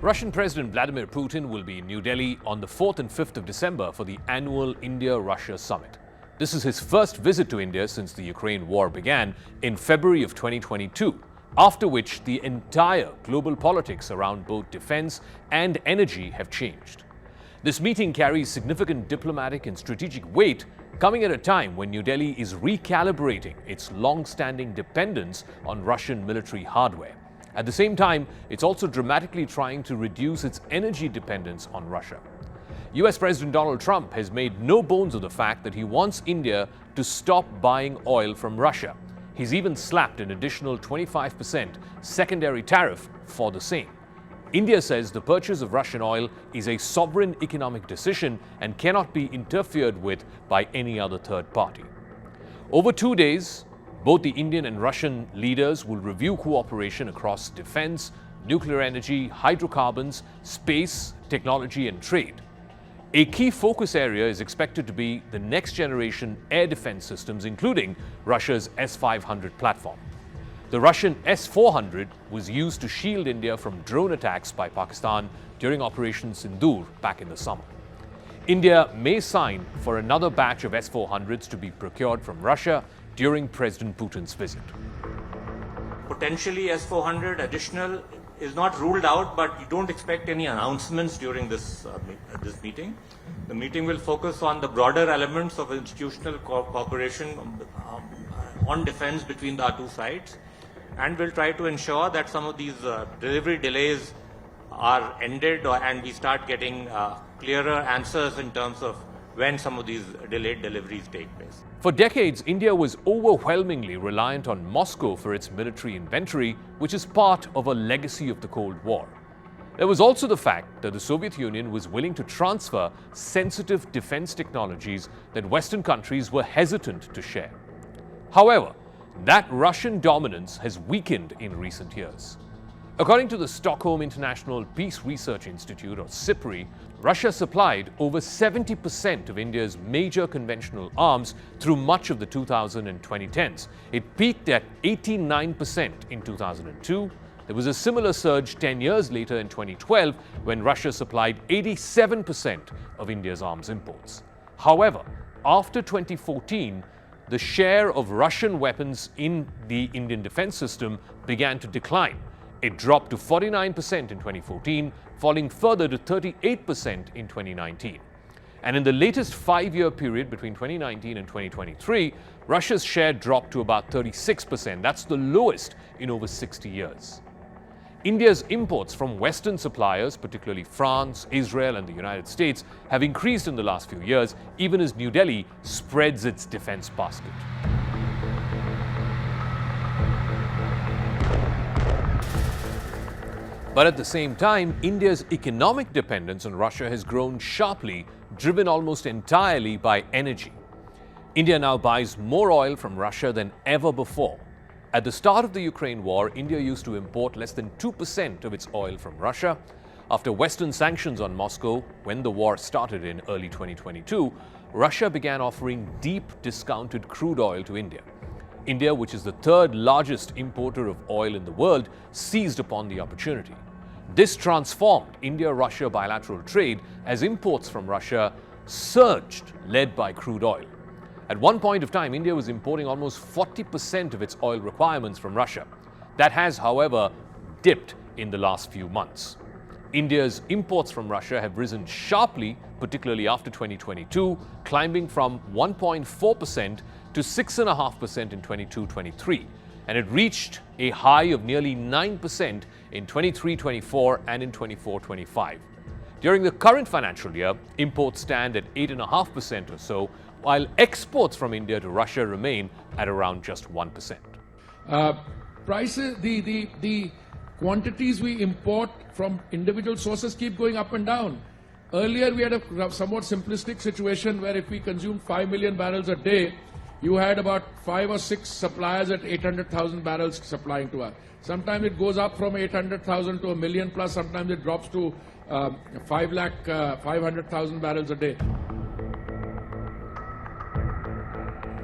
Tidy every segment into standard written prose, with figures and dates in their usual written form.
Russian President Vladimir Putin will be in New Delhi on the 4th and 5th of December for the annual India-Russia summit. This is his first visit to India since the Ukraine war began in February of 2022, after which the entire global politics around both defense and energy have changed. This meeting carries significant diplomatic and strategic weight, coming at a time when New Delhi is recalibrating its long-standing dependence on Russian military hardware. At the same time, it's also dramatically trying to reduce its energy dependence on Russia. US President Donald Trump has made no bones of the fact that he wants India to stop buying oil from Russia. He's even slapped an additional 25% secondary tariff for the same. India says the purchase of Russian oil is a sovereign economic decision and cannot be interfered with by any other third party. Over 2 days, both the Indian and Russian leaders will review cooperation across defense, nuclear energy, hydrocarbons, space, technology, and trade. A key focus area is expected to be the next generation air defense systems, including Russia's S-500 platform. The Russian S-400 was used to shield India from drone attacks by Pakistan during Operation Sindoor back in the summer. India may sign for another batch of S-400s to be procured from Russia during President Putin's visit. Potentially S-400 additional is not ruled out, but you don't expect any announcements during this meeting. The meeting will focus on the broader elements of institutional cooperation on defense between the two sides, and we'll try to ensure that some of these delivery delays are ended and we start getting clearer answers in terms of when some of these delayed deliveries take place. For decades, India was overwhelmingly reliant on Moscow for its military inventory, which is part of a legacy of the Cold War. There was also the fact that the Soviet Union was willing to transfer sensitive defense technologies that Western countries were hesitant to share. However, that Russian dominance has weakened in recent years. According to the Stockholm International Peace Research Institute, or SIPRI, Russia supplied over 70% of India's major conventional arms through much of the 2000s and 2010s. It peaked at 89% in 2002. There was a similar surge 10 years later in 2012 when Russia supplied 87% of India's arms imports. However, after 2014, the share of Russian weapons in the Indian defense system began to decline. It dropped to 49% in 2014, falling further to 38% in 2019. And in the latest 5-year period between 2019 and 2023, Russia's share dropped to about 36%. That's the lowest in over 60 years. India's imports from Western suppliers, particularly France, Israel, and the United States, have increased in the last few years, even as New Delhi spreads its defense basket. But at the same time, India's economic dependence on Russia has grown sharply, driven almost entirely by energy. India now buys more oil from Russia than ever before. At the start of the Ukraine war, India used to import less than 2% of its oil from Russia. After Western sanctions on Moscow, when the war started in early 2022, Russia began offering deep discounted crude oil to India. India, which is the third largest importer of oil in the world, seized upon the opportunity. This transformed India-Russia bilateral trade as imports from Russia surged, led by crude oil. At one point of time, India was importing almost 40% of its oil requirements from Russia. That has, however, dipped in the last few months. India's imports from Russia have risen sharply, particularly after 2022, climbing from 1.4% to 6.5% in 22-23, and it reached a high of nearly 9% in 23-24 and in 24-25. During the current financial year, imports stand at 8.5% or so, while exports from India to Russia remain at around just 1%. Prices, the quantities we import from individual sources keep going up and down. Earlier, we had a somewhat simplistic situation where if we consumed 5 million barrels a day, you had about 5 or 6 suppliers at 800,000 barrels supplying to us. Sometimes it goes up from 800,000 to a million plus, sometimes it drops to 500,000 barrels a day.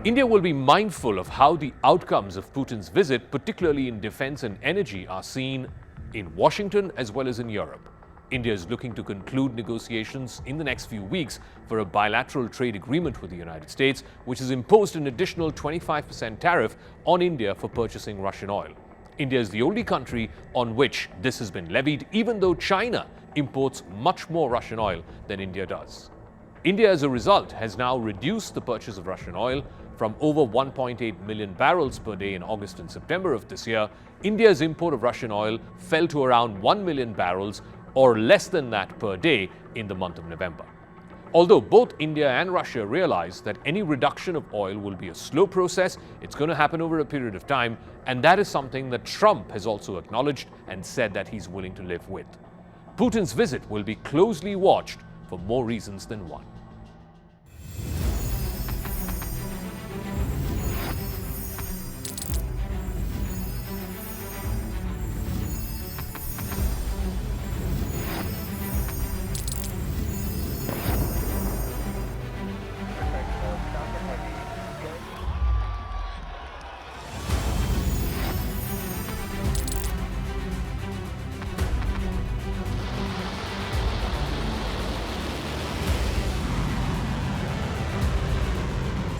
India will be mindful of how the outcomes of Putin's visit, particularly in defense and energy, are seen in Washington as well as in Europe. India is looking to conclude negotiations in the next few weeks for a bilateral trade agreement with the United States, which has imposed an additional 25% tariff on India for purchasing Russian oil. India is the only country on which this has been levied, even though China imports much more Russian oil than India does. India, as a result, has now reduced the purchase of Russian oil from over 1.8 million barrels per day in August and September of this year. India's import of Russian oil fell to around 1 million barrels or less than that per day in the month of November. Although both India and Russia realize that any reduction of oil will be a slow process, it's going to happen over a period of time, and that is something that Trump has also acknowledged and said that he's willing to live with. Putin's visit will be closely watched for more reasons than one.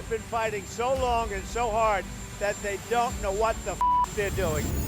Been fighting so long and so hard that they don't know what the they're doing.